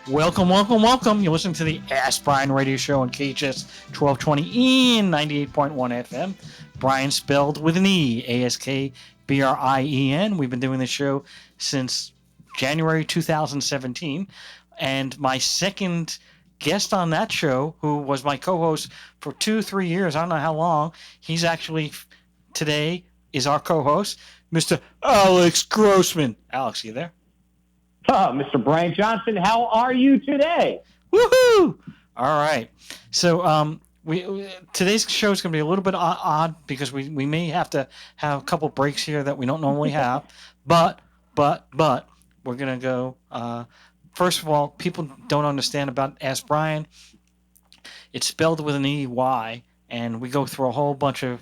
Welcome, welcome, welcome. You're listening to the Ask Brien radio show on KHTS 1220 and 98.1 FM. Brien spelled with an E, ASKBRIEN. We've been doing this show since January 2017. And my second guest on that show, who was my co-host for 2-3 years, I don't know how long, he's actually today is our co-host, Mr. Alex Grossman. Alex, you there? Mr. Brien Johnson, how are you today? Woohoo! All right. So today's show is going to be a little bit odd because we may have to have a couple breaks here that we don't normally have. But we're going to go. First of all, people don't understand about Ask Brien. It's spelled with an EY, and we go through a whole bunch of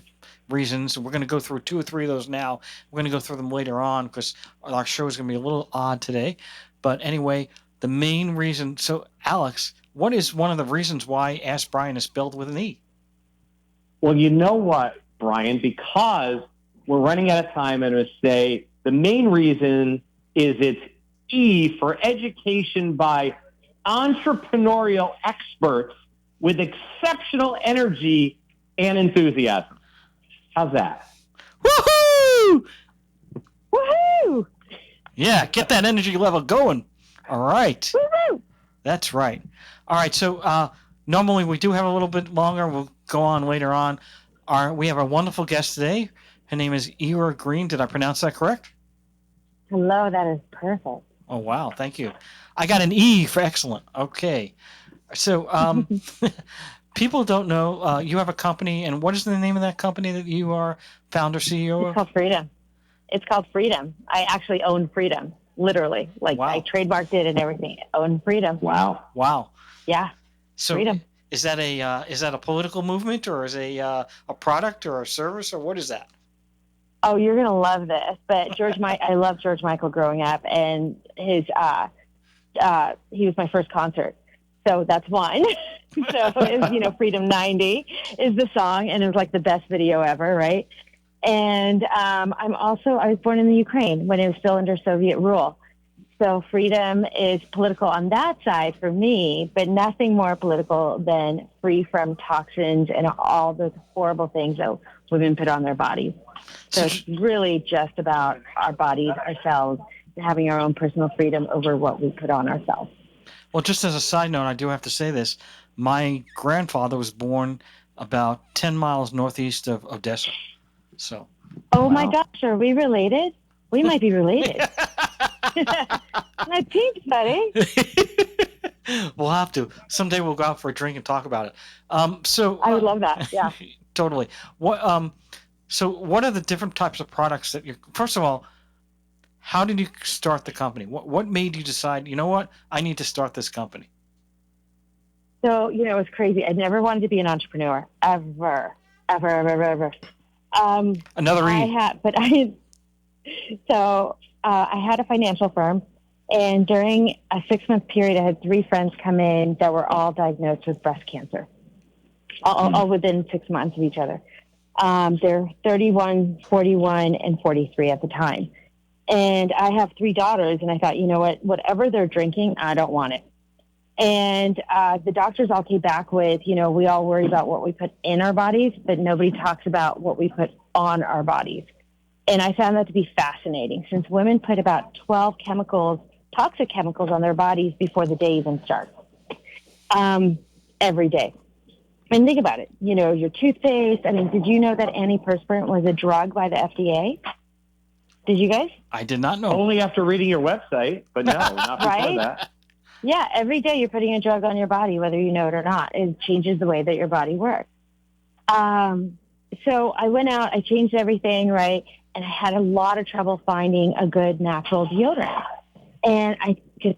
reasons. We're going to go through 2 or 3 of those now. We're going to go through them later on because our show is going to be a little odd today. But anyway, the main reason. So, Alex, what is one of the reasons why Ask Brien is spelled with an E? Well, you know what, Brien? Because we're running out of time, I'm going to say the main reason is it's E for education by entrepreneurial experts with exceptional energy and enthusiasm. How's that? Woohoo! Woohoo! Yeah, get that energy level going. All right. Woohoo! That's right. All right, so normally we do have a little bit longer. We'll go on later on. We have a wonderful guest today. Her name is Ira Green. Did I pronounce that correct? Hello, that is perfect. Oh, wow. Thank you. I got an E for excellent. Okay. So people don't know you have a company, and what is the name of that company that you are founder, CEO of? It's called Freedom. It's called Freedom. I actually own Freedom, literally. Like, wow. I trademarked it and everything. Own Freedom. Wow. Yeah. So Freedom. Is that a political movement, or is a product or a service, or what is that? Oh, you're gonna love this. But I loved George Michael growing up, and his he was my first concert. So that's one. So it's, Freedom 90 is the song, and it was like the best video ever, right? And I was born in the Ukraine when it was still under Soviet rule. So freedom is political on that side for me, but nothing more political than free from toxins and all those horrible things that women put on their bodies. So it's really just about our bodies, ourselves, having our own personal freedom over what we put on ourselves. Well, just as a side note, I do have to say this. My grandfather was born about 10 miles northeast of Odessa. So. Oh, wow. My gosh, are we related? We might be related. My peeps, buddy. We'll have to. Someday we'll go out for a drink and talk about it. I would love that, yeah. Totally. So what are the different types of products that first of all, how did you start the company? What made you decide, you know what, I need to start this company? So, it was crazy. I never wanted to be an entrepreneur, ever. Another read. I had a financial firm, and during a 6-month period, I had 3 friends come in that were all diagnosed with breast cancer, all within 6 months of each other. They're 31, 41, and 43 at the time. And I have 3 daughters, and I thought, you know what, whatever they're drinking, I don't want it. And the doctors all came back with, we all worry about what we put in our bodies, but nobody talks about what we put on our bodies. And I found that to be fascinating, since women put about 12 toxic chemicals on their bodies before the day even starts, every day. And think about it, your toothpaste. I mean, did you know that antiperspirant was a drug by the FDA? Did you guys? I did not know. Only after reading your website, but no, not before right? that. Yeah, every day you're putting a drug on your body, whether you know it or not. It changes the way that your body works. So I went out, I changed everything, right? And I had a lot of trouble finding a good natural deodorant. And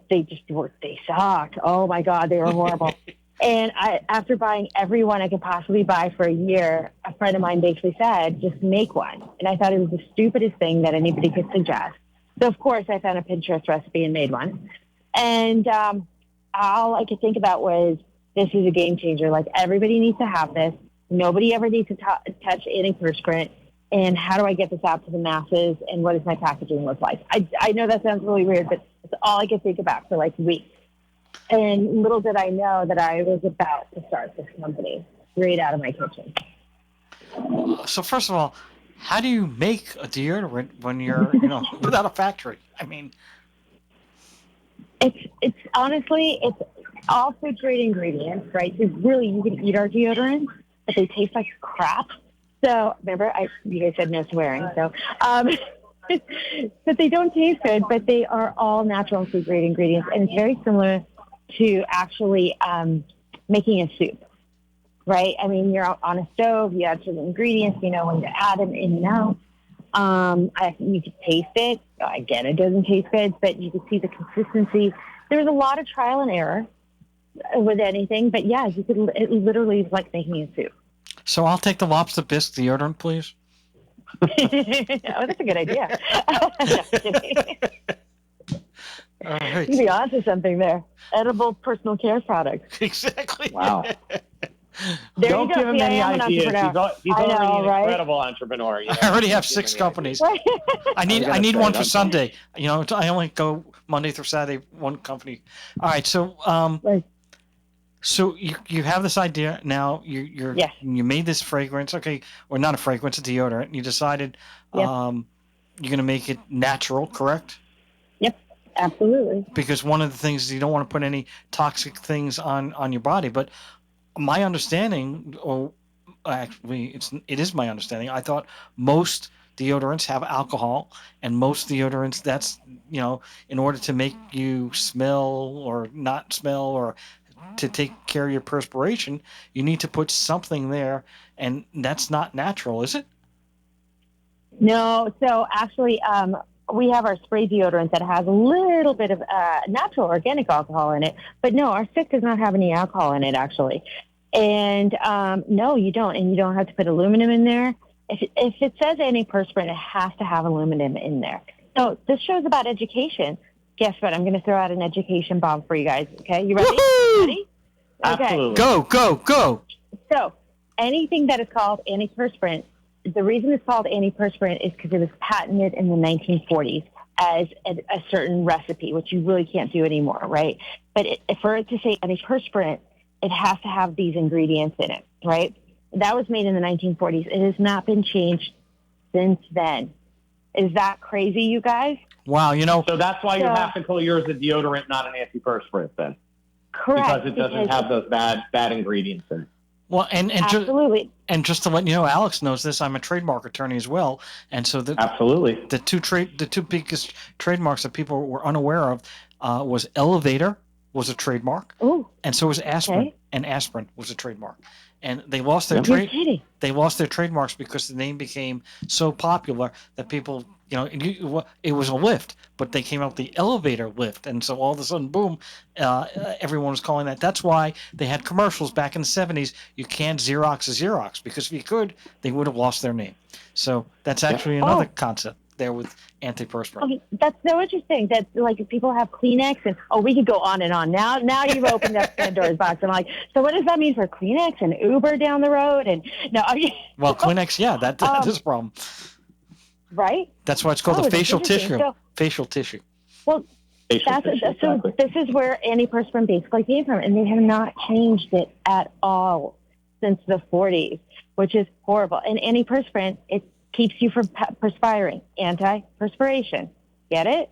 they sucked. Oh my God, they were horrible. And after buying every one I could possibly buy for a year, a friend of mine basically said, just make one. And I thought it was the stupidest thing that anybody could suggest. So of course I found a Pinterest recipe and made one. And all I could think about was, this is a game changer. Like, everybody needs to have this. Nobody ever needs to touch antiperspirant. And how do I get this out to the masses? And what does my packaging look like? I know that sounds really weird, but it's all I could think about for like weeks. And little did I know that I was about to start this company straight out of my kitchen. So first of all, how do you make a deodorant when you're, without a factory? I mean, It's honestly, it's all food grade ingredients, right? So really, you can eat our deodorants, but they taste like crap. So remember, you guys said no swearing. So, but they don't taste good, but they are all natural food grade ingredients, and it's very similar to actually making a soup, right? I mean, you're on a stove, you add certain ingredients, you know when to add them in and out. You could taste it. Again, it doesn't taste good, but you can see the consistency. There's a lot of trial and error with anything, but yeah, it literally is like making a soup. so I'll take the lobster bisque deodorant, please. Oh, that's a good idea. All right. You'd be onto something there. Edible personal care products. Exactly. Wow. There Don't you go. give him See, I any am an ideas. entrepreneur. He's I already know, an right? incredible entrepreneur. I already have 6 companies. I need one for Sunday. I only go Monday through Saturday, one company. All right, so Right. so you have this idea now. Yes. You made this fragrance, okay, or not a fragrance, a deodorant. You decided Yep. You're going to make it natural, correct? Yep. Absolutely. Because one of the things is you don't want to put any toxic things on your body. But my understanding, or actually, it is my understanding. I thought most deodorants have alcohol, and most deodorants, that's in order to make you smell or not smell, or to take care of your perspiration, you need to put something there, and that's not natural, is it? No. So actually, we have our spray deodorant that has a little bit of natural organic alcohol in it, but no, our stick does not have any alcohol in it actually. And no, you don't, and you don't have to put aluminum in there. If it says antiperspirant, it has to have aluminum in there. So this show's about education. Guess what? I'm going to throw out an education bomb for you guys. Okay, you ready? Woohoo! Ready? Okay. Absolutely. Go. So anything that is called antiperspirant, the reason it's called antiperspirant is because it was patented in the 1940s as a certain recipe, which you really can't do anymore, right? But for it to say antiperspirant, it has to have these ingredients in it, right? That was made in the 1940s. It has not been changed since then. Is that crazy, you guys? Wow, So that's why you have to call yours a deodorant, not an antiperspirant, then. Correct. Because it doesn't have those bad ingredients in it. Well, and absolutely. Just to let you know, Alex knows this. I'm a trademark attorney as well, and so absolutely the two biggest trademarks that people were unaware of was Elevator was a trademark, and so was Aspirin, and Aspirin was a trademark, and they lost their they lost their trademarks because the name became so popular that people, it was a lift, but they came out with the Elevator lift, and so all of a sudden, boom, everyone was calling that. That's why they had commercials back in the 70s. You can't Xerox a Xerox, because if you could, they would have lost their name. So that's actually another concept there with antiperspirant. Okay, that's so interesting that like people have Kleenex and we could go on and on. Now you've opened up Pandora's box. I'm like, so what does that mean for Kleenex and Uber down the road? And no, well, Kleenex, yeah, that is a problem, right? That's why it's called the facial tissue. Facial tissue. Well, so this is where antiperspirant basically came from, and they have not changed it at all since the 40s, which is horrible. And antiperspirant, it keeps you from perspiring, anti-perspiration. Get it?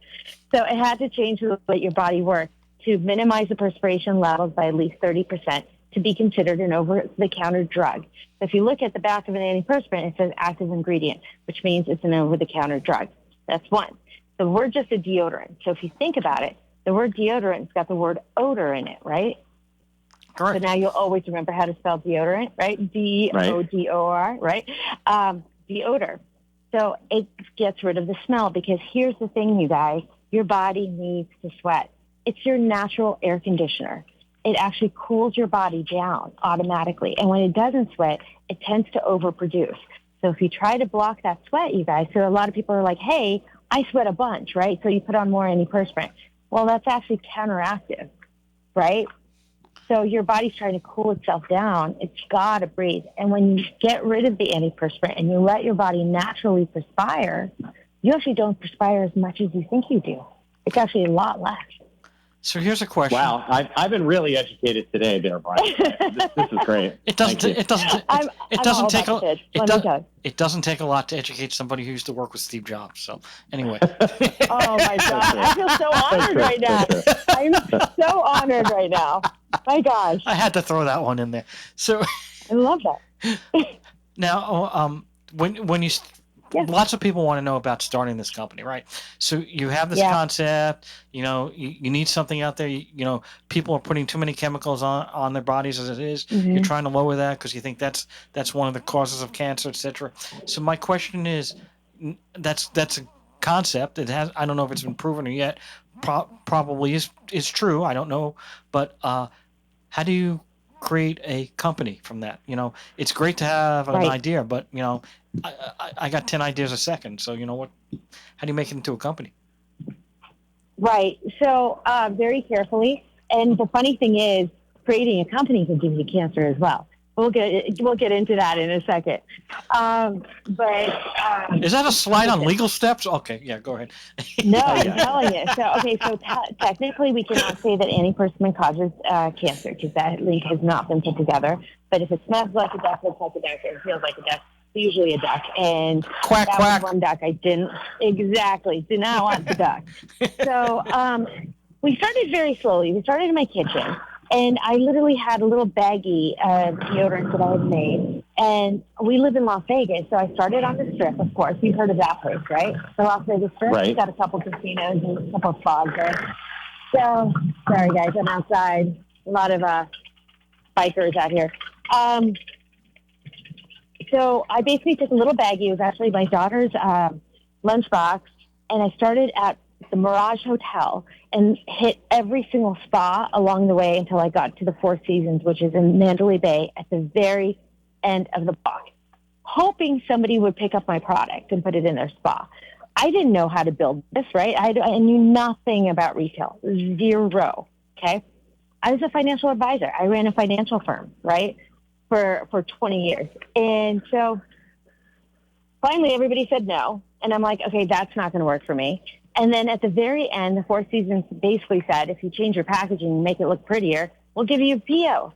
So it had to change the way your body works to minimize the perspiration levels by at least 30% to be considered an over-the-counter drug. So if you look at the back of an antiperspirant, it says active ingredient, which means it's an over-the-counter drug. That's one. So we're just a deodorant. So if you think about it, the word deodorant's got the word odor in it, right? Correct. So now you'll always remember how to spell deodorant, right? D-O-D-O-R, right? Deodor. So it gets rid of the smell, because here's the thing, you guys. Your body needs to sweat. It's your natural air conditioner. It actually cools your body down automatically. And when it doesn't sweat, it tends to overproduce. So if you try to block that sweat, you guys, so a lot of people are like, hey, I sweat a bunch, right? So you put on more antiperspirant. Well, that's actually counteractive, right? So your body's trying to cool itself down. It's got to breathe. And when you get rid of the antiperspirant and you let your body naturally perspire, you actually don't perspire as much as you think you do. It's actually a lot less. So here's a question. Wow, I've been really educated today, there, Brian. This is great. It doesn't. Thank you. It doesn't. I'm It all doesn't take about the a. pitch. It Let me does. tell you. It doesn't take a lot to educate somebody who used to work with Steve Jobs. So anyway. Oh my God, I feel so honored right now. I'm so honored right now. My gosh, I had to throw that one in there. So I love that. now, when you Yeah. lots of people want to know about starting this company, right? So you have this Yeah. concept, you need something out there. People are putting too many chemicals on their bodies as it is. Mhm. You're trying to lower that because you think that's one of the causes of cancer, etc. So my question is, that's a concept. It has. I don't know if it's been proven or yet. Probably is true. I don't know, but how do you create a company from that? It's great to have an Right. idea, but I got 10 ideas a second. So what? How do you make it into a company? Right. So very carefully. And the funny thing is, creating a company can give you cancer as well. We'll get into that in a second. Is that a slide on legal steps? Okay, yeah, go ahead. No, I'm telling you. So technically, we cannot say that any person causes cancer because that link has not been put together. But if it smells like a duck, looks like a duck, and feels like a duck, it's usually a duck. And Quack, that quack. was one duck I did not want the duck. So we started very slowly. We started in my kitchen. And I literally had a little baggie of deodorant that I had made. And we live in Las Vegas, so I started on the Strip, of course. You've heard of that place, right? The Las Vegas Strip. Right. It's got a couple casinos and a couple of spas there. So, sorry, guys, I'm outside. A lot of bikers out here. So I basically took a little baggie. It was actually my daughter's lunchbox. And I started at the Mirage Hotel and hit every single spa along the way until I got to the Four Seasons, which is in Mandalay Bay at the very end of the block, hoping somebody would pick up my product and put it in their spa. I didn't know how to build this, right? I knew nothing about retail, zero, okay? I was a financial advisor. I ran a financial firm, right, for 20 years. And so finally everybody said no. And I'm like, okay, that's not going to work for me. And then at the very end, the Four Seasons basically said, if you change your packaging and make it look prettier, we'll give you a PO.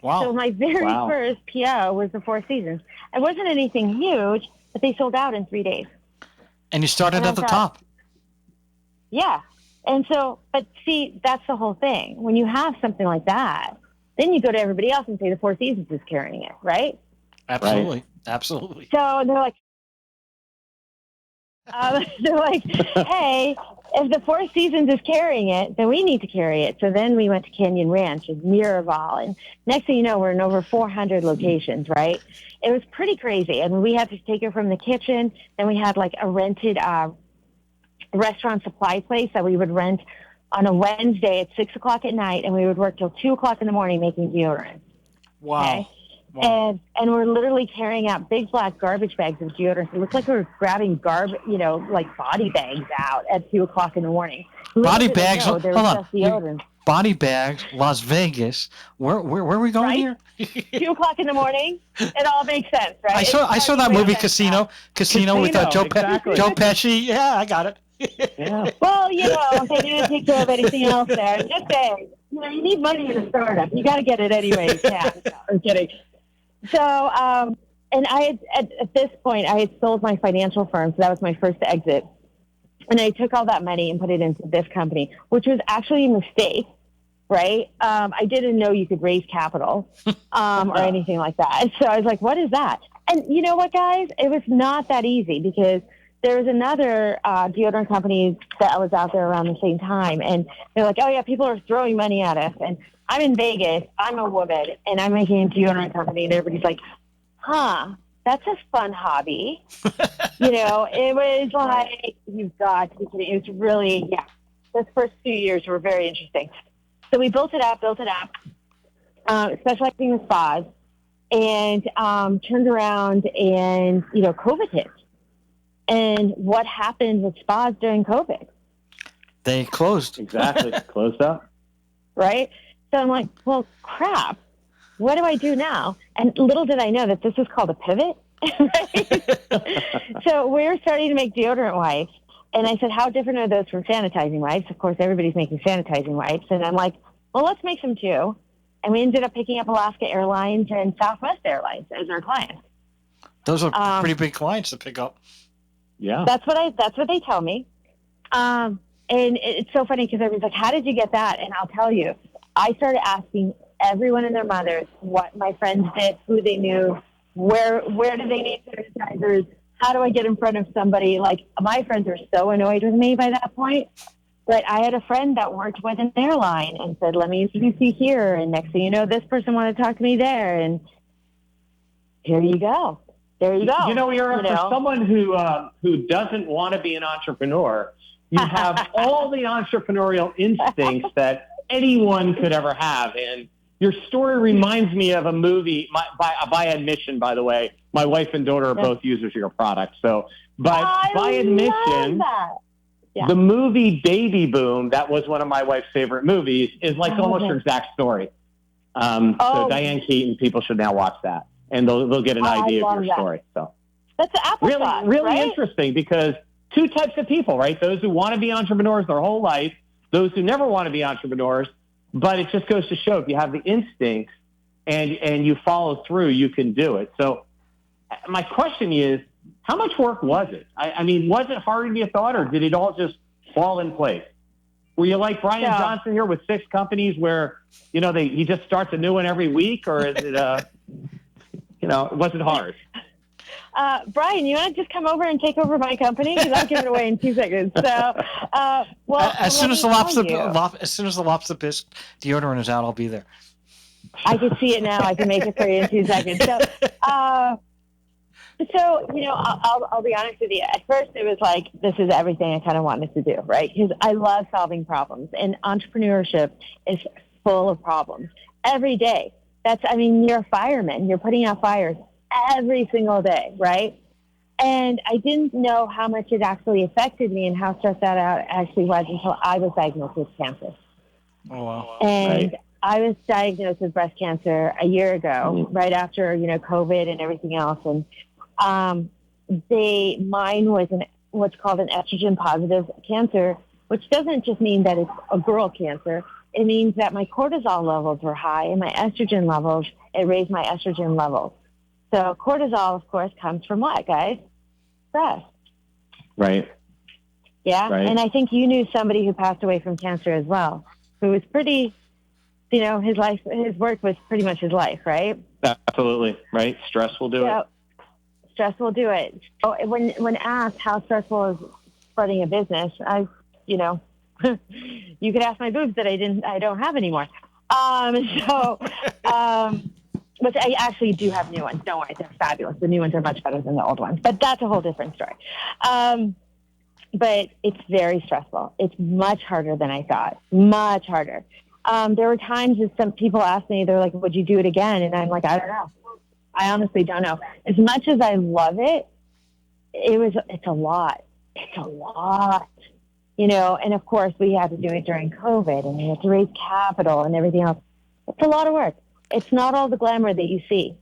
Wow. So my very first PO was the Four Seasons. It wasn't anything huge, but they sold out in 3 days. And you started at the top. Yeah. And so, but see, that's the whole thing. When you have something like that, then you go to everybody else and say the Four Seasons is carrying it, right? Absolutely. Right. Absolutely. So they're like, hey, if the Four Seasons is carrying it, then we need to carry it. So then we went to Canyon Ranch and Miraval. And next thing you know, we're in over 400 locations, right? It was pretty crazy. And we had to take it from the kitchen. Then we had like a rented restaurant supply place that we would rent on a Wednesday at 6 o'clock at night. And we would work till 2 o'clock in the morning making deodorant. Wow. Okay? Wow. And we're literally carrying out big black garbage bags of deodorant. It looked like we were grabbing like body bags out at 2 o'clock in the morning. Body bags. Hold on. Deodorant. Body bags, Las Vegas. Where are we going here? 2 o'clock in the morning. It all makes sense, right? I saw that movie Casino with Joe Pesci. Yeah, I got it. Yeah. Well, they didn't take care of anything else there. Just saying, you need money in a startup. You got to get it anyways. Yeah, I'm kidding. So, and I had, at this point, I had sold my financial firm, so that was my first exit. And I took all that money and put it into this company, which was actually a mistake, right? I didn't know you could raise capital or anything like that. So I was like, what is that? And you know what, guys? It was not that easy because there was another deodorant company that was out there around the same time. And they're like, oh, yeah, people are throwing money at us. And I'm in Vegas, I'm a woman, and I'm making a deodorant company. And everybody's like, huh, that's a fun hobby. It was like, you've got to be kidding. It was really, those first 2 years were very interesting. So we built it up, specializing in spas, and turned around and, COVID hit. And what happened with spas during COVID? They closed. Exactly. Closed up. Right? So I'm like, well, crap. What do I do now? And little did I know that this is called a pivot. Right? So we're starting to make deodorant wipes. And I said, how different are those from sanitizing wipes? Of course, everybody's making sanitizing wipes. And I'm like, well, let's make some too. And we ended up picking up Alaska Airlines and Southwest Airlines as our clients. Those are pretty big clients to pick up. Yeah. That's what they tell me. And it's so funny because everyone's like, how did you get that? And I'll tell you, I started asking everyone and their mothers what my friends did, who they knew, where do they need sanitizers, how do I get in front of somebody? Like, my friends were so annoyed with me by that point. But I had a friend that worked with an airline and said, let me introduce you here. And next thing you know, this person wanted to talk to me there. And here you go. There you go. You know, for someone who doesn't want to be an entrepreneur, you have all the entrepreneurial instincts that anyone could ever have. And your story reminds me of a movie, by admission, by the way. My wife and daughter are both users of your product. So by admission, yeah. The movie Baby Boom, that was one of my wife's favorite movies, is like almost your exact story. So Diane Keaton, people should now watch that. And they'll get an idea of your story. So that's the applesauce, really right? interesting, because two types of people, right? Those who want to be entrepreneurs their whole life, those who never want to be entrepreneurs. But it just goes to show, if you have the instincts and you follow through, you can do it. So my question is, how much work was it? I mean, was it harder than you thought, or did it all just fall in place? Were you like Brien Johnson here with 6 companies where, he just starts a new one every week, or is it, was it hard? Brien, you want to just come over and take over my company? Because I'll give it away in 2 seconds. So, as soon as the lobster bisque deodorant is out, I'll be there. I can see it now. I can make it for you in 2 seconds. So, I'll be honest with you. At first, it was like, this is everything I kind of wanted to do, right? Because I love solving problems, and entrepreneurship is full of problems every day. You're a fireman. You're putting out fires every single day, right? And I didn't know how much it actually affected me and how stressed out I actually was until I was diagnosed with cancer. Oh, wow. And I was diagnosed with breast cancer a year ago, right after, COVID and everything else. And mine was what's called an estrogen positive cancer, which doesn't just mean that it's a girl cancer. It means that my cortisol levels were high, and my estrogen levels, it raised my estrogen levels. So cortisol, of course, comes from what, guys? Stress. Right. Yeah. Right. And I think you knew somebody who passed away from cancer as well, who was pretty, his work was pretty much his life, right? Absolutely. Right. Stress will do it. Stress will do it. So when asked how stressful is running a business, you could ask my boobs that I don't have anymore. Which I actually do have new ones. Don't worry, they're fabulous. The new ones are much better than the old ones, but that's a whole different story. But it's very stressful. It's much harder than I thought. Much harder. There were times that some people asked me, they're like, would you do it again? And I'm like, I don't know. I honestly don't know. As much as I love it, it's a lot. It's a lot. And of course we had to do it during COVID, and we had to raise capital and everything else. It's a lot of work. It's not all the glamour that you see,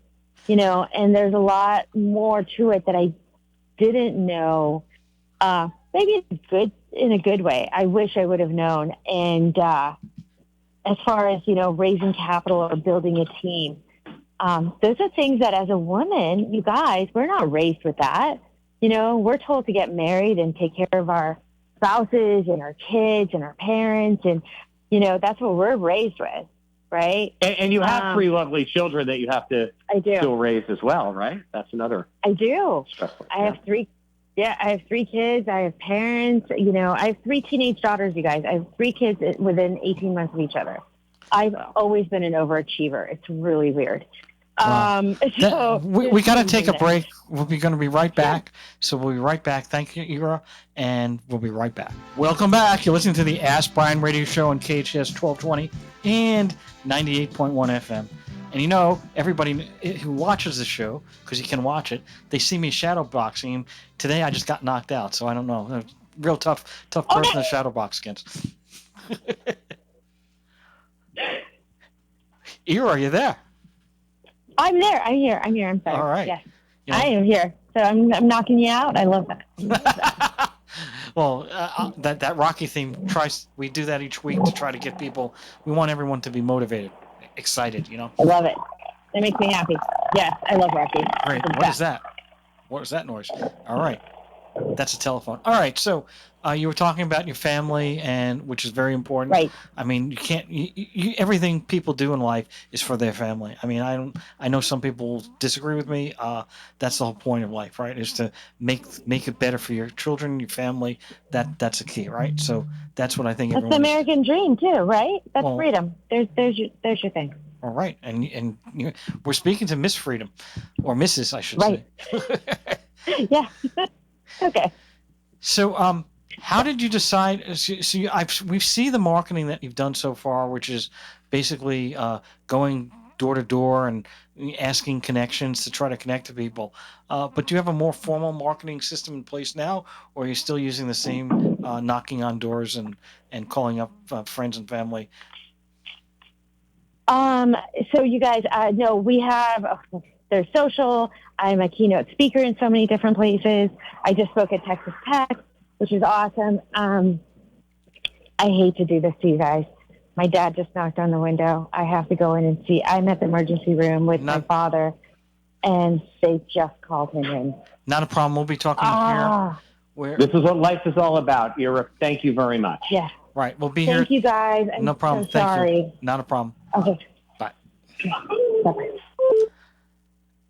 and there's a lot more to it that I didn't know, maybe in a good way. I wish I would have known. And as far as, raising capital or building a team, those are things that as a woman, you guys, we're not raised with that. We're told to get married and take care of our spouses and our kids and our parents. And, that's what we're raised with. Right. And you have 3 lovely children that you have to still raise as well, right? That's another. I do. I have 3. Yeah, I have 3 kids. I have parents. I have 3 teenage daughters, you guys. I have 3 kids within 18 months of each other. I've always been an overachiever. It's really weird. Wow. We got to take a break. We're going to be right back. So we'll be right back. Thank you, Ira, and we'll be right back. Welcome back. You're listening to the Ask Brien radio show on KHTS 1220 and 98.1 FM. And everybody who watches the show, because you can watch it, they see me shadow boxing. Today I just got knocked out, so I don't know. Real tough person to shadow box against. Ira, are you there? I'm there. I'm here. I'm sorry. All right. Yes. I am here. So I'm knocking you out. I love that. Well, that Rocky theme we do that each week to try to get people. We want everyone to be motivated, excited. I love it. It makes me happy. Yes, I love Rocky. Great. What is that? What was that noise? All right. That's a telephone. All right. So you were talking about your family, and which is very important. Right. I mean, you can't. Everything people do in life is for their family. I mean, I know some people disagree with me. That's the whole point of life, right? Is to make it better for your children, your family. That's a key, right? So that's what I think. That's the American dream too, right? That's freedom. There's your thing. All right, and we're speaking to Miss Freedom, or Mrs. I should say. Yeah. Okay. So, how did you decide? So we see the marketing that you've done so far, which is basically going door to door and asking connections to try to connect to people. But do you have a more formal marketing system in place now, or are you still using the same knocking on doors and calling up friends and family? So you guys know we have. There's social. I'm a keynote speaker in so many different places. I just spoke at Texas Tech, which is awesome. I hate to do this to you guys. My dad just knocked on the window. I have to go in and see. I'm at the emergency room with my father, and they just called him in. Not a problem. We'll be talking here. This is what life is all about, Ira. Thank you very much. Yeah. Right. We'll be here. Thank you, guys. No problem. So sorry. Thank you. Not a problem. Okay. Bye. Bye.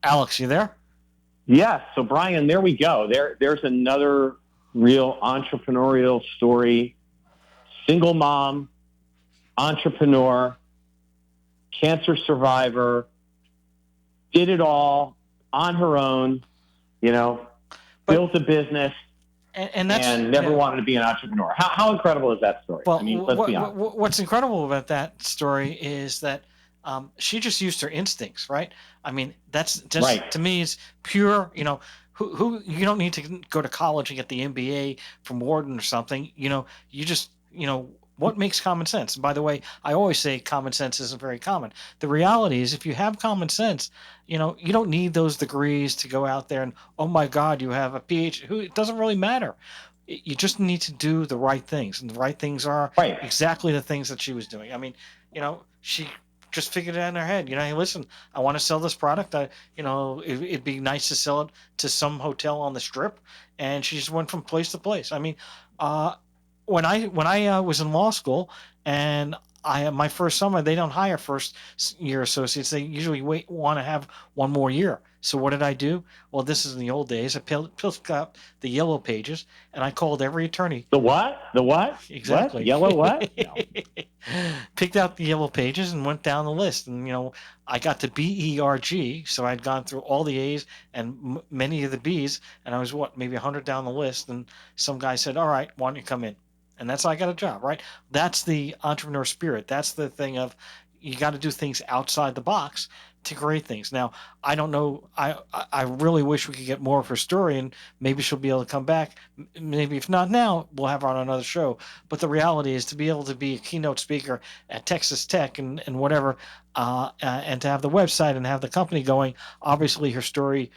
Alex, you there? Yes. So, Brien, there we go. There's another real entrepreneurial story. Single mom, entrepreneur, cancer survivor, did it all on her own, built a business, and never wanted to be an entrepreneur. How incredible is that story? Well, I mean, let's be honest. What's incredible about that story is that she just used her instincts, right? I mean, that's just right. To me, it's pure. Who you don't need to go to college and get the MBA from Wharton or something. You just what makes common sense. And by the way, I always say common sense isn't very common. The reality is, if you have common sense, you don't need those degrees to go out there and, oh my God, you have a PhD. It doesn't really matter. You just need to do the right things, and the right things are exactly the things that she was doing. I mean, she just figured it out in her head. Hey, listen, I want to sell this product. It'd be nice to sell it to some hotel on the strip, and she just went from place to place. I mean, when I was in law school, and my first summer, they don't hire first year associates. They usually want to have one more year. So what did I do? Well, this is in the old days. I picked up the yellow pages, and I called every attorney. The what? The what? Exactly. What? Yellow what? No. Picked out the yellow pages and went down the list. And, I got to BERG, so I'd gone through all the A's and many of the B's, and I was, maybe 100 down the list. And some guy said, all right, why don't you come in? And that's how I got a job, right? That's the entrepreneur spirit. That's the thing of you got to do things outside the box to create things. Now, I don't know. I really wish we could get more of her story, and maybe she'll be able to come back. Maybe if not now, we'll have her on another show. But the reality is to be able to be a keynote speaker at Texas Tech and whatever, and to have the website and have the company going. Obviously, her story.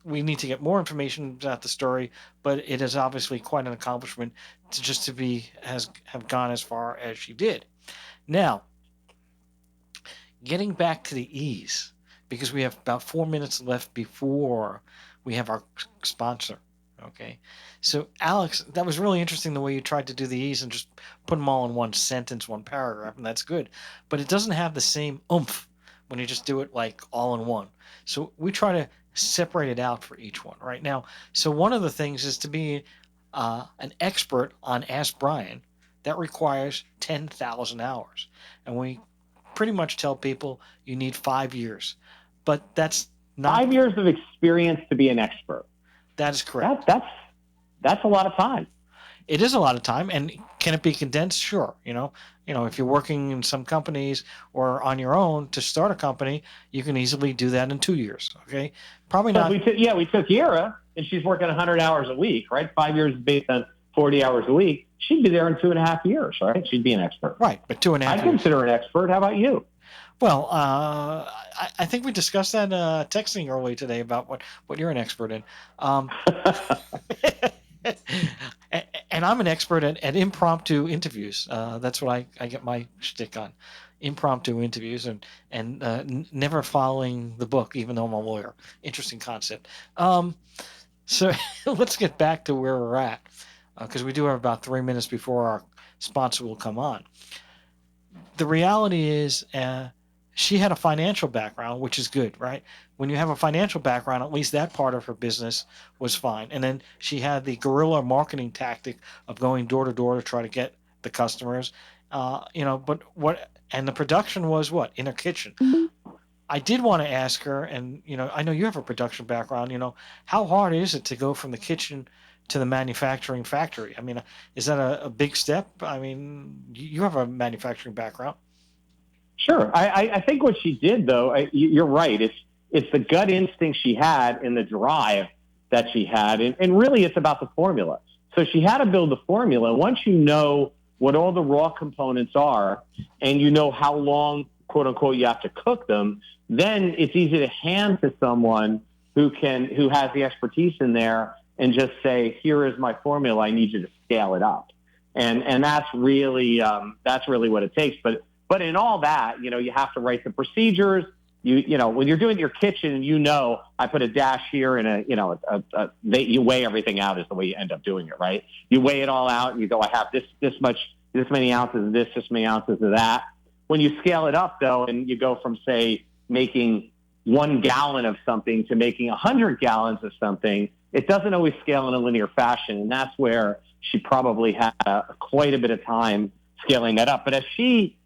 We need to get more information about the story, but it is obviously quite an accomplishment to have gone as far as she did. Now, getting back to the E's, because we have about 4 minutes left before we have our sponsor. Okay. So, Alex, that was really interesting the way you tried to do the E's and just put them all in one sentence, one paragraph, and that's good. But it doesn't have the same oomph when you just do it like all in one. So we try to separate it out for each one right now. So one of the things is to be an expert on Ask Brien. That requires 10,000 hours. And we pretty much tell people you need 5 years. But that's not 5 years of experience to be an expert. That is correct. That's a lot of time. It is a lot of time, and can it be condensed? Sure. If you're working in some companies or on your own to start a company, you can easily do that in 2 years. Okay, probably not. We took Ira, and she's working 100 hours a week, right? 5 years based on 40 hours a week. She'd be there in 2.5 years, right? She'd be an expert, right? But 2.5 years. I consider an expert. How about you? Well, I think we discussed that texting earlier today about what you're an expert in. and I'm an expert at impromptu interviews. That's what I get my shtick on, impromptu interviews, and never following the book, even though I'm a lawyer. Interesting concept. So let's get back to where we're at, because we do have about 3 minutes before our sponsor will come on. The reality is, she had a financial background, which is good, right? When you have a financial background, at least that part of her business was fine. And then she had the guerrilla marketing tactic of going door to door to try to get the customers. But what, and the production was what? In her kitchen. I did want to ask her, and I know you have a production background. How hard is it to go from the kitchen to the manufacturing factory? I mean, is that a big step? I mean, you have a manufacturing background. Sure. I think what she did, though, you're right. It's the gut instinct she had and the drive that she had. And really, it's about the formula. So she had to build the formula. Once you know what all the raw components are and you know how long, quote unquote, you have to cook them, then it's easy to hand to someone who has the expertise in there and just say, here is my formula. I need you to scale it up. And that's really what it takes. But in all that, you have to write the procedures. When you're doing your kitchen, I put a dash here and you weigh everything out is the way you end up doing it, right? You weigh it all out and you go, I have this many ounces of this many ounces of that. When you scale it up, though, and you go from, say, making 1 gallon of something to making 100 gallons of something, it doesn't always scale in a linear fashion. And that's where she probably had quite a bit of time scaling that up. But as she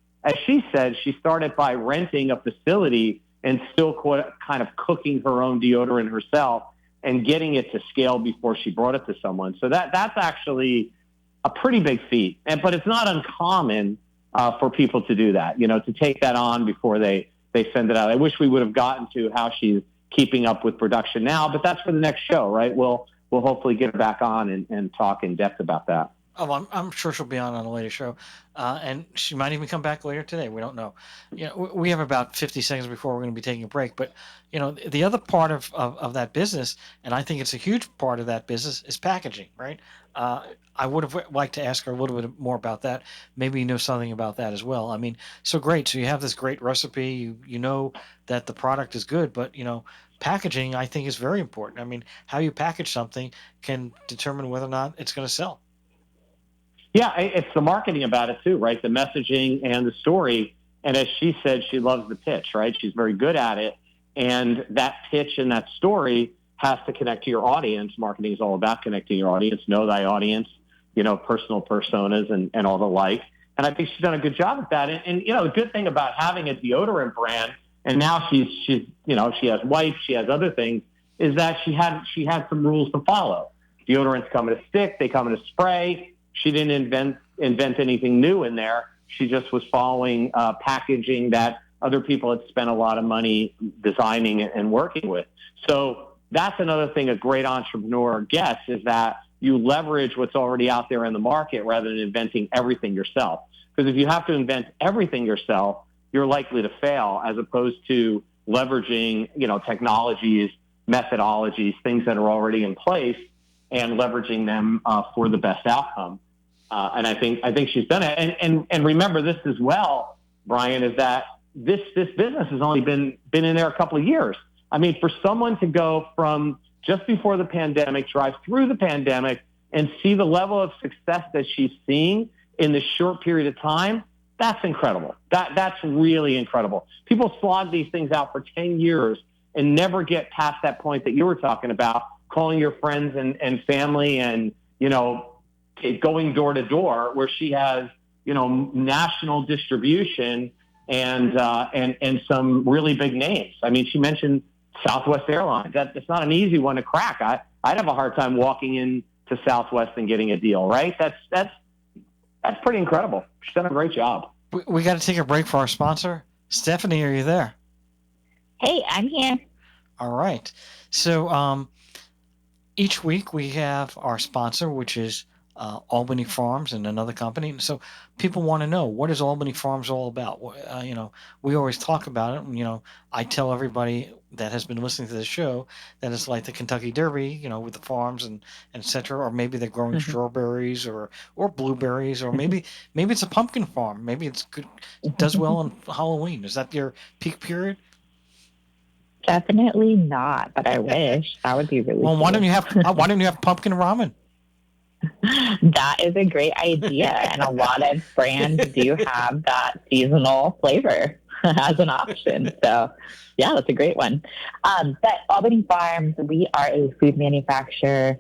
said, she started by renting a facility and still kind of cooking her own deodorant herself and getting it to scale before she brought it to someone. So that's actually a pretty big feat. But it's not uncommon for people to do that, to take that on before they send it out. I wish we would have gotten to how she's keeping up with production now, but that's for the next show, right? We'll hopefully get her back on and talk in depth about that. Oh, I'm sure she'll be on a later show, and she might even come back later today. We don't know. We have about 50 seconds before we're going to be taking a break. But the other part of that business, and I think it's a huge part of that business, is packaging, right? I would have liked to ask her a little bit more about that. Maybe you know something about that as well. I mean, so great. So you have this great recipe. You know that the product is good, but packaging I think is very important. I mean, how you package something can determine whether or not it's going to sell. Yeah, it's the marketing about it too, right? The messaging and the story. And as she said, she loves the pitch, right? She's very good at it. And that pitch and that story has to connect to your audience. Marketing is all about connecting your audience, know thy audience, personal personas and all the like. And I think she's done a good job at that. And the good thing about having a deodorant brand, and now she's she has wipes, she has other things, is that she had some rules to follow. Deodorants come in a stick, they come in a spray. She didn't invent anything new in there. She just was following packaging that other people had spent a lot of money designing and working with. So that's another thing a great entrepreneur gets, is that you leverage what's already out there in the market rather than inventing everything yourself. Because if you have to invent everything yourself, you're likely to fail, as opposed to leveraging, technologies, methodologies, things that are already in place, and leveraging them for the best outcome. And I think she's done it. And remember this as well, Brien, is that this business has only been in there a couple of years. I mean, for someone to go from just before the pandemic, drive through the pandemic, and see the level of success that she's seeing in this short period of time, that's incredible. That's really incredible. People slog these things out for 10 years and never get past that point that you were talking about, calling your friends and family and, going door to door, where she has, national distribution and some really big names. I mean, she mentioned Southwest Airlines. That's not an easy one to crack. I'd have a hard time walking into Southwest and getting a deal, right? That's pretty incredible. She's done a great job. We got to take a break for our sponsor. Stephanie, are you there? Hey, I'm here. All right. So each week we have our sponsor, which is Albany Farms and another company. And so people want to know, what is Albany Farms all about? We always talk about it. I tell everybody that has been listening to the show that it's like the Kentucky Derby, with the farms and et cetera, or maybe they're growing strawberries or blueberries, or maybe it's a pumpkin farm. Maybe it's good, does well on Halloween. Is that your peak period? Definitely not, but I wish. That would be really well. cool. Why don't you have pumpkin ramen? That is a great idea, and a lot of brands do have that seasonal flavor as an option. So, yeah, that's a great one. But Albany Farms, we are a food manufacturer.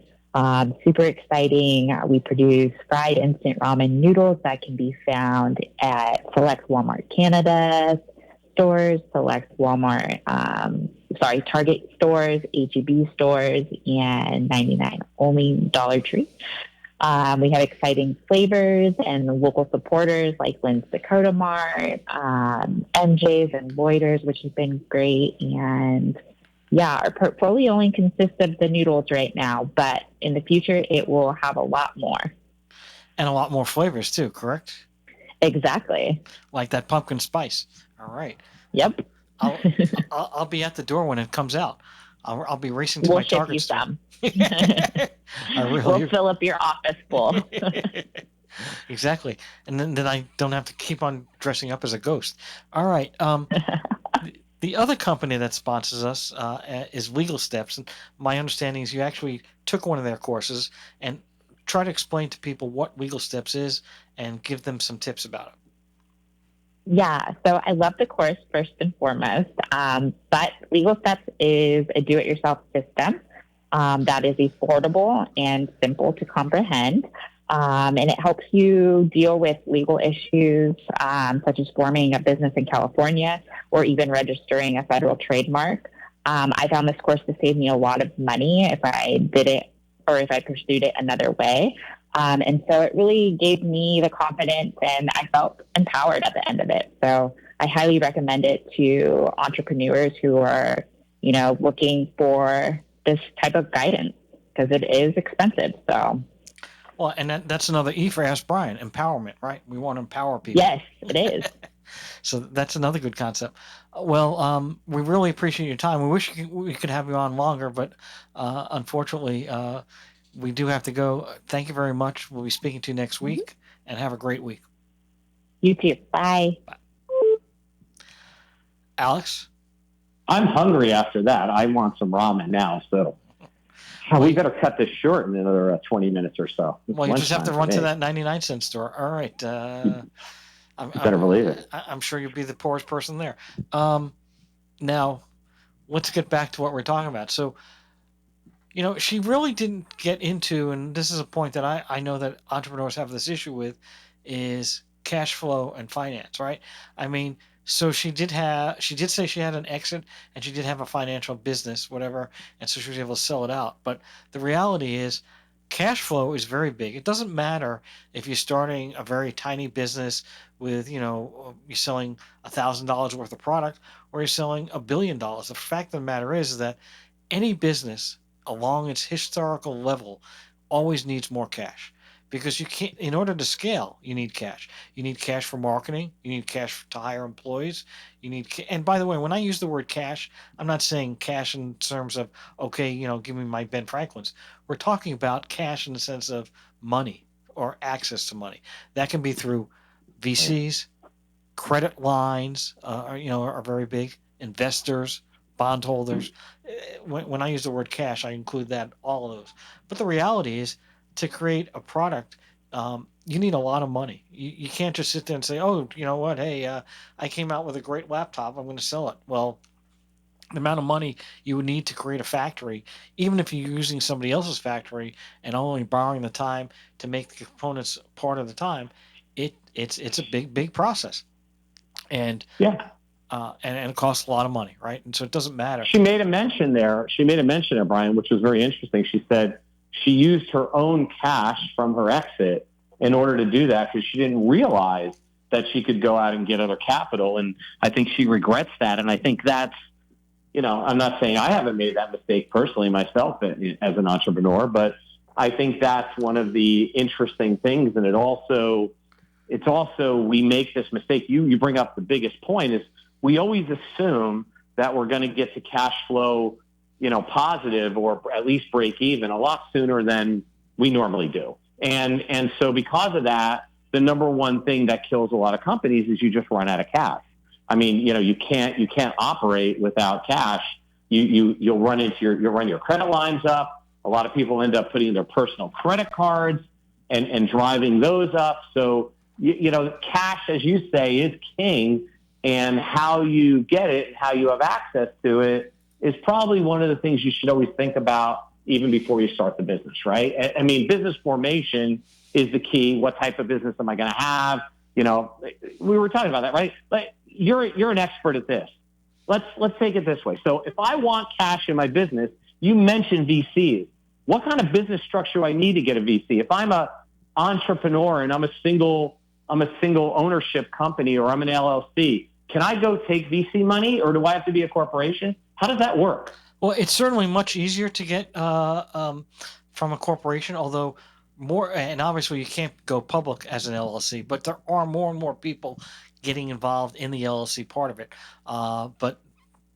Super exciting. We produce fried instant ramen noodles that can be found at select Walmart Canada stores, select Target stores, HEB stores, and 99 only Dollar Tree. We have exciting flavors and local supporters like Lynn's Dakota Mart, MJ's and Loiter's, which has been great. And yeah, our portfolio only consists of the noodles right now, but in the future, it will have a lot more. And a lot more flavors too, correct? Exactly. Like that pumpkin spice. All right. Yep. I'll be at the door when it comes out. I'll be racing to we'll my ship Target you store. some. We'll fill up your office full. Exactly. And then I don't have to keep on dressing up as a ghost. All right. The other company that sponsors us is Legal Steps. And my understanding is you actually took one of their courses, and try to explain to people what Legal Steps is and give them some tips about it. Yeah, so I love the course first and foremost, but Legal Steps is a do-it-yourself system that is affordable and simple to comprehend, and it helps you deal with legal issues such as forming a business in California or even registering a federal trademark. I found this course to save me a lot of money if I did it or if I pursued it another way. And so it really gave me the confidence, and I felt empowered at the end of it. So I highly recommend it to entrepreneurs who are, looking for this type of guidance, because it is expensive. So. Well, and that's another E for Ask Brien, empowerment, right? We want to empower people. Yes, it is. So that's another good concept. Well, we really appreciate your time. We wish we could have you on longer, but unfortunately, we do have to go. Thank you very much. We'll be speaking to you next week, and have a great week. You too. Bye. Alex? I'm hungry after that. I want some ramen now, so we better cut this short in another 20 minutes or so. Well, you just have to run to that 99-cent store. All right. You better believe it. I'm sure you'll be the poorest person there. Now, let's get back to what we're talking about. So, she really didn't get into, and this is a point that I know that entrepreneurs have this issue with, is cash flow and finance, right? I mean, so she did say she had an exit, and she did have a financial business, whatever, and so she was able to sell it out. But the reality is, cash flow is very big. It doesn't matter if you're starting a very tiny business with, you're selling $1,000 worth of product, or you're selling $1 billion. The fact of the matter is that any business along its historical level always needs more cash, because you can't, in order to scale, you need cash. You need cash for marketing. You need cash to hire employees. And by the way, when I use the word cash, I'm not saying cash in terms of, okay, give me my Ben Franklins. We're talking about cash in the sense of money or access to money. That can be through VCs, credit lines, are very big, investors, bondholders. When I use the word cash, I include all of those. But the reality is, to create a product, you need a lot of money. You can't just sit there and say, oh, you know what? Hey, I came out with a great laptop. I'm going to sell it. Well, the amount of money you would need to create a factory, even if you're using somebody else's factory and only borrowing the time to make the components part of the time, it's a big process. And yeah. And it costs a lot of money, right? And so it doesn't matter. She made a mention there, Brien, which was very interesting. She said she used her own cash from her exit in order to do that, because she didn't realize that she could go out and get other capital. And I think she regrets that. And I think that's, I'm not saying I haven't made that mistake personally myself as an entrepreneur, but I think that's one of the interesting things. And it's also, we make this mistake. You bring up the biggest point is we always assume that we're going to get to cash flow, positive or at least break even a lot sooner than we normally do. And so because of that, the number one thing that kills a lot of companies is you just run out of cash. I mean, you can't operate without cash. You'll run your credit lines up. A lot of people end up putting their personal credit cards and driving those up. So, cash, as you say, is king, and how you get it, how you have access to it is probably one of the things you should always think about even before you start the business, right? I mean, business formation is the key. What type of business am I going to have? We were talking about that, right? But you're an expert at this. Let's take it this way. So if I want cash in my business, you mentioned VCs. What kind of business structure do I need to get a VC? If I'm an entrepreneur and I'm a single ownership company, or I'm an LLC, can I go take VC money, or do I have to be a corporation? How does that work? Well, it's certainly much easier to get from a corporation, although and obviously you can't go public as an LLC, but there are more and more people getting involved in the LLC part of it. But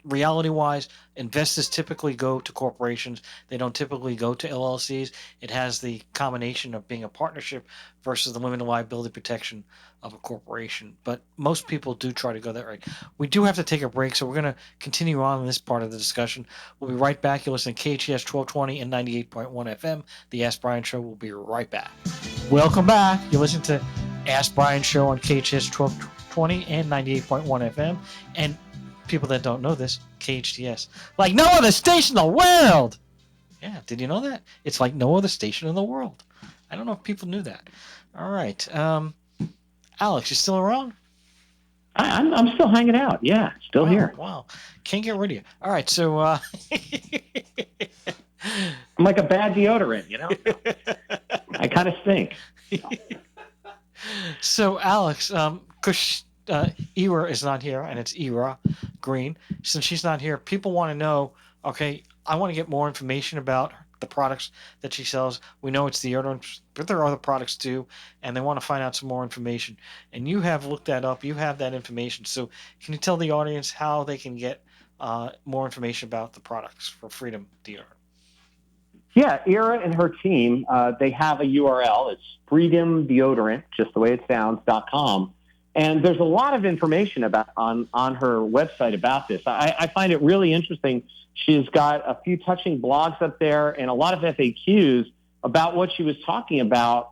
reality-wise, investors typically go to corporations. They don't typically go to LLCs. It has the combination of being a partnership versus the limited liability protection of a corporation. But most people do try to go that way. We do have to take a break, so we're going to continue on in this part of the discussion. We'll be right back. You're listening to KHTS 1220 and 98.1 FM, The Ask Brien Show. We'll be right back. Welcome back. You're listening to Ask Brien Show on KHTS 1220 and 98.1 FM. And people that don't know this, KHTS, like no other station in the world. Yeah, did you know that? It's like no other station in the world. I don't know if people knew that. All right. Alex, you still around? I'm still hanging out. Yeah, still here. Wow. Can't get rid of you. All right, so I'm like a bad deodorant, I kind of stink. So Alex, because Ira is not here, and it's Ira Green. Since she's not here, people want to know, okay, I want to get more information about the products that she sells. We know it's deodorant, but there are other products too, and they want to find out some more information. And you have looked that up. You have that information. So can you tell the audience how they can get more information about the products for Freedom Deodorant? Yeah, Ira and her team, they have a URL. It's freedomdeodorant, just the way it sounds.com. And there's a lot of information on her website about this. I find it really interesting. She's got a few touching blogs up there and a lot of FAQs about what she was talking about.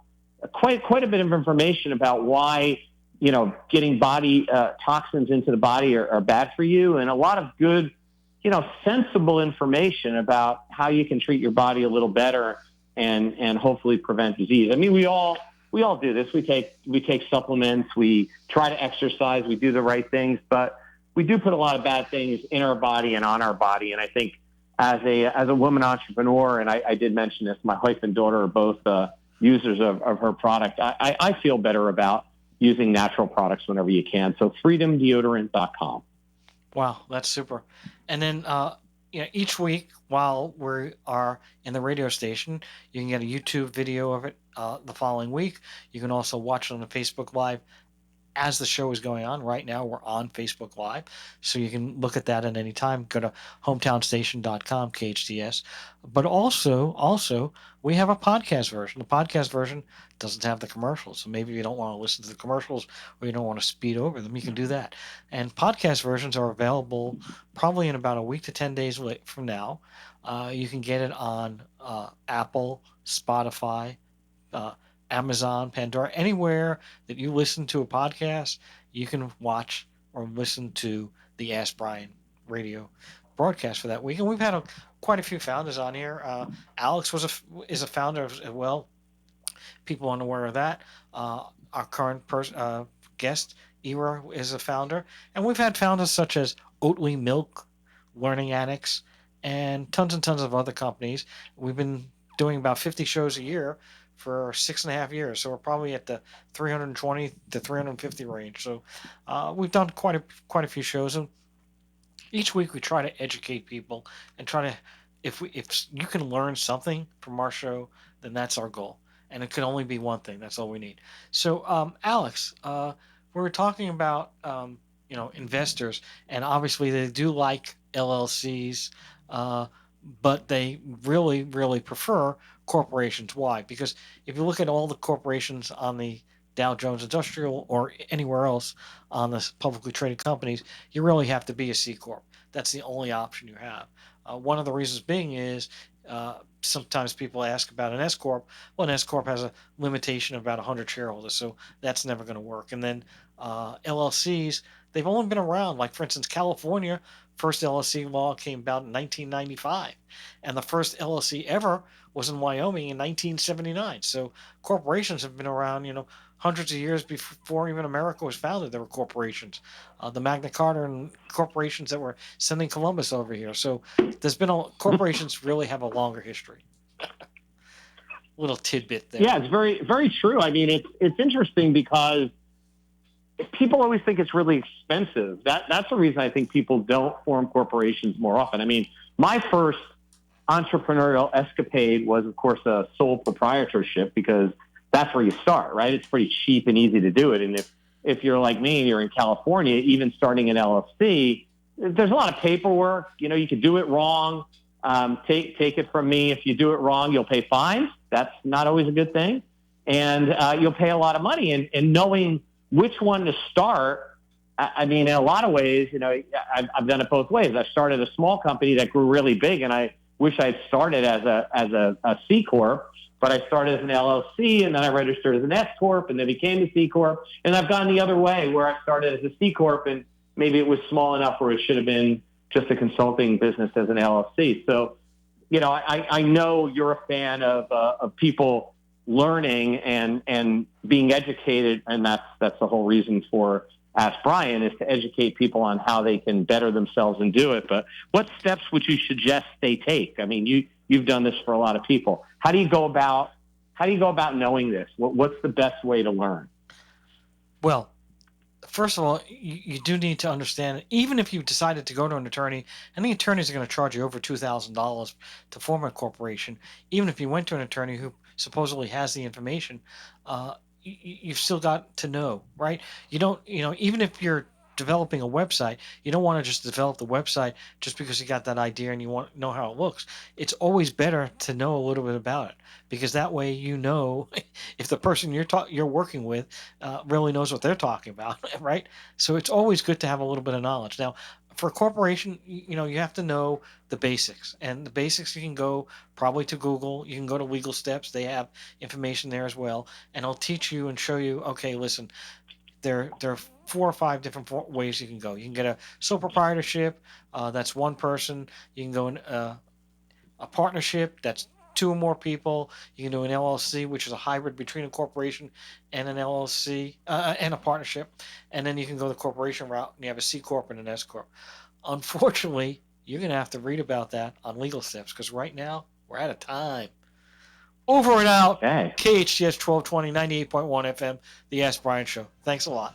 Quite a bit of information about why, getting body toxins into the body are bad for you, and a lot of good, sensible information about how you can treat your body a little better and hopefully prevent disease. I mean, we all do this. We take supplements. We try to exercise. We do the right things, but we do put a lot of bad things in our body and on our body. And I think as a woman entrepreneur, and I did mention this, my wife and daughter are both users of her product. I feel better about using natural products whenever you can. So freedomdeodorant.com. Wow, that's super. And then each week while we are in the radio station, you can get a YouTube video of it the following week. You can also watch it on the Facebook Live as the show is going on. Right now, we're on Facebook Live, so you can look at that at any time. Go to hometownstation.com, KHTS. But also, we have a podcast version. The podcast version doesn't have the commercials, so maybe you don't want to listen to the commercials or you don't want to speed over them. You can do that. And podcast versions are available probably in about a week to 10 days from now. You can get it on Apple, Spotify, Amazon, Pandora, anywhere that you listen to a podcast, you can watch or listen to the Ask Brien radio broadcast for that week. And we've had quite a few founders on here. Alex is a founder as well. People aren't aware of that. Our current guest, Ira, is a founder. And we've had founders such as Oatly Milk, Learning Addicts, and tons of other companies. We've been doing about 50 shows a year for 6.5 years, so we're probably at the 320 to 350 range. So we've done quite a few shows, and each week we try to educate people and try to if you can learn something from our show, then that's our goal, and it can only be one thing. That's all we need. So, Alex, we were talking about investors, and obviously they do like LLCs, uh, but they really really prefer corporations. Why? Because if you look at all the corporations on the Dow Jones Industrial or anywhere else on the publicly traded companies, you really have to be a C corp. That's the only option you have. One of the reasons being is sometimes people ask about an S corp. Well, an S corp has a limitation of about 100 shareholders, so that's never going to work. And then LLCs, they've only been around. Like for instance, California first LLC law came about in 1995, and the first LLC ever was in Wyoming in 1979. So corporations have been around, hundreds of years before even America was founded. There were corporations, the Magna Carta and corporations that were sending Columbus over here. So there's been corporations really have a longer history. Little tidbit there. Yeah, it's very, very true. I mean, it's interesting because people always think it's really expensive. That's the reason I think people don't form corporations more often. I mean, my first entrepreneurial escapade was, of course, a sole proprietorship, because that's where you start, right? It's pretty cheap and easy to do it. And if you're like me and you're in California, even starting an LLC, there's a lot of paperwork. You could do it wrong. Take it from me. If you do it wrong, you'll pay fines. That's not always a good thing. And you'll pay a lot of money. And knowing which one to start, I mean, in a lot of ways, I've done it both ways. I started a small company that grew really big, and I wish I had started as a C corp, but I started as an LLC, and then I registered as an S corp, and then became a C corp. And I've gone the other way, where I started as a C corp, and maybe it was small enough where it should have been just a consulting business as an LLC. So, I know you're a fan of people learning and being educated, and that's the whole reason for Ask Brien, is to educate people on how they can better themselves and do it. But what steps would you suggest they take? I mean, you've done this for a lot of people. How do you go about knowing this? What's the best way to learn? Well, first of all, you do need to understand, even if you decided to go to an attorney, and the attorneys are going to charge you over $2,000 to form a corporation, even if you went to an attorney who supposedly has the information, you've still got to know, right? You don't, even if you're developing a website, you don't want to just develop the website just because you got that idea and you want to know how it looks. It's always better to know a little bit about it, because that way if the person you're working with really knows what they're talking about, right? So it's always good to have a little bit of knowledge. Now, for a corporation, you have to know the basics, and the basics you can go probably to Google. You can go to Legal Steps; they have information there as well, and it'll teach you and show you. Okay, listen, there are 4 or 5 different ways you can go. You can get a sole proprietorship, that's one person. You can go in a partnership, that's 2 or more people. You can do an LLC, which is a hybrid between a corporation and an LLC and a partnership. And then you can go the corporation route, and you have a C corp and an S corp. Unfortunately, you're going to have to read about that on Legal Steps, because right now we're out of time. Over and out. Okay. KHTS 1220, 98.1 FM, The Ask Brien Show. Thanks a lot.